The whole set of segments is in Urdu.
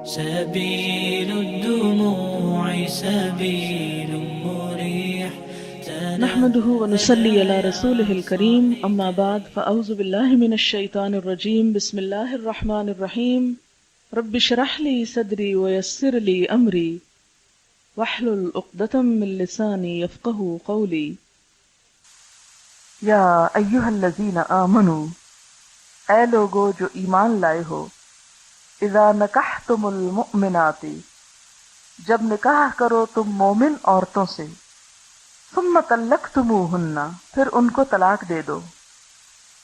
سبيل الدموع سبيل مريح. نحمده ونصلي على رسوله الكريم، اما بعد، فاعوذ بالله من الشيطان الرجيم. بسم الله الرحمن الرحيم. رب اشرح لي صدري ويسر لي امري واحلل عقدة من لساني يفقهوا قولي. یا ایھا الذین آمنوا، اے لوگو جو ایمان لائے ہو، اذا نکحتم المؤمنات، جب نکاح کرو تم مومن عورتوں سے، ثم طلقتموہن، پھر ان کو طلاق دے دو،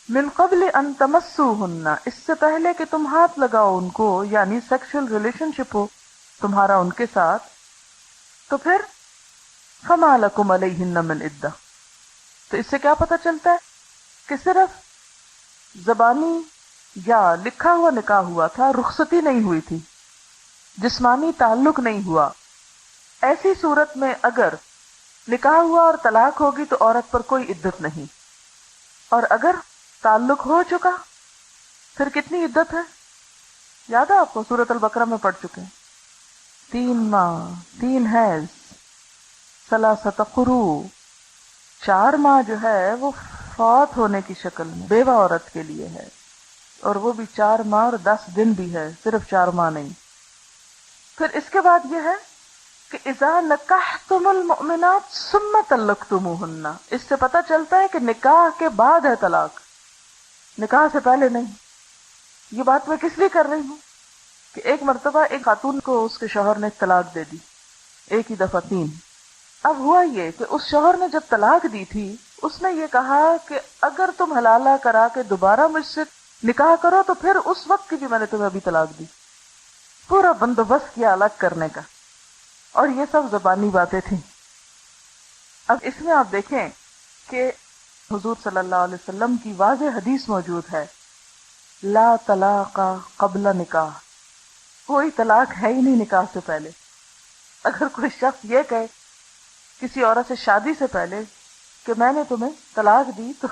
من قبل ان تمسوہن، اس سے پہلے کہ تم ہاتھ لگاؤ ان کو، یعنی سیکشل ریلیشن شپ ہو تمہارا ان کے ساتھ، تو پھر فما لکم علیہن من عدہ. تو اس سے کیا پتہ چلتا ہے کہ صرف زبانی یا لکھا ہوا نکاح ہوا تھا، رخصتی نہیں ہوئی تھی، جسمانی تعلق نہیں ہوا. ایسی صورت میں اگر نکاح ہوا اور طلاق ہوگی تو عورت پر کوئی عدت نہیں، اور اگر تعلق ہو چکا پھر کتنی عدت ہے؟ یاد ہے آپ کو؟ سورۃ البقرہ میں پڑھ چکے ہیں. 3 ماہ، 3 حیض، 3 قروء، 4 ماہ جو ہے وہ فوت ہونے کی شکل میں بیوہ عورت کے لیے ہے، اور وہ بھی 4 ماہ اور 10 دن بھی ہے، صرف 4 ماہ نہیں. پھر اس کے بعد یہ ہے کہ اذا نکحتم المؤمنات ثم طلقتموہن، اس سے پتہ چلتا ہے کہ نکاح کے بعد ہے طلاق، نکاح سے پہلے نہیں. یہ بات میں کس لیے کر رہی ہوں کہ ایک مرتبہ ایک خاتون کو اس کے شوہر نے طلاق دے دی، ایک ہی دفعہ 3. اب ہوا یہ کہ اس شوہر نے جب طلاق دی تھی، اس نے یہ کہا کہ اگر تم حلالہ کرا کے دوبارہ مجھ سے نکاح کرو تو پھر اس وقت کی بھی میں نے تمہیں ابھی طلاق دی. پورا بندوبست کیا الگ کرنے کا، اور یہ سب زبانی باتیں تھیں. اب اس میں آپ دیکھیں کہ حضور صلی اللہ علیہ وسلم کی واضح حدیث موجود ہے، لا طلاق قبل نکاح، کوئی طلاق ہے ہی نہیں نکاح سے پہلے. اگر کوئی شخص یہ کہے کسی عورت سے شادی سے پہلے کہ میں نے تمہیں طلاق دی، تو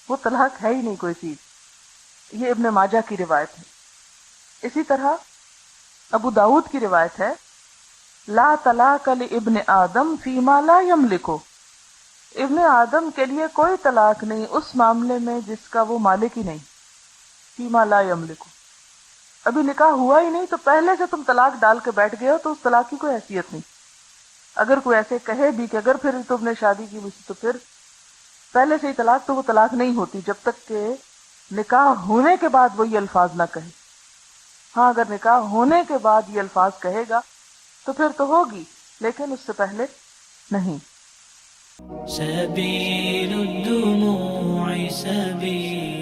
وہ طلاق ہے ہی نہیں کوئی چیز. یہ ابن ماجہ کی روایت ہے. اسی طرح ابو داؤد کی روایت ہے، لا طلاق لابن آدم فیما لا یملک، ابن آدم کے لیے کوئی طلاق نہیں اس معاملے میں جس کا وہ مالک ہی نہیں. فیما لا یملک، ابھی نکاح ہوا ہی نہیں تو پہلے سے تم طلاق ڈال کے بیٹھ گئے ہو تو اس طلاق کی کوئی حیثیت نہیں. اگر کوئی ایسے کہے بھی کہ اگر پھر تم نے شادی کی مجھ سے تو پھر پہلے سے ہی طلاق، تو وہ طلاق نہیں ہوتی جب تک کہ نکاح ہونے کے بعد وہ یہ الفاظ نہ کہے. ہاں اگر نکاح ہونے کے بعد یہ الفاظ کہے گا تو پھر تو ہوگی، لیکن اس سے پہلے نہیں. سبيل الدموع سبيل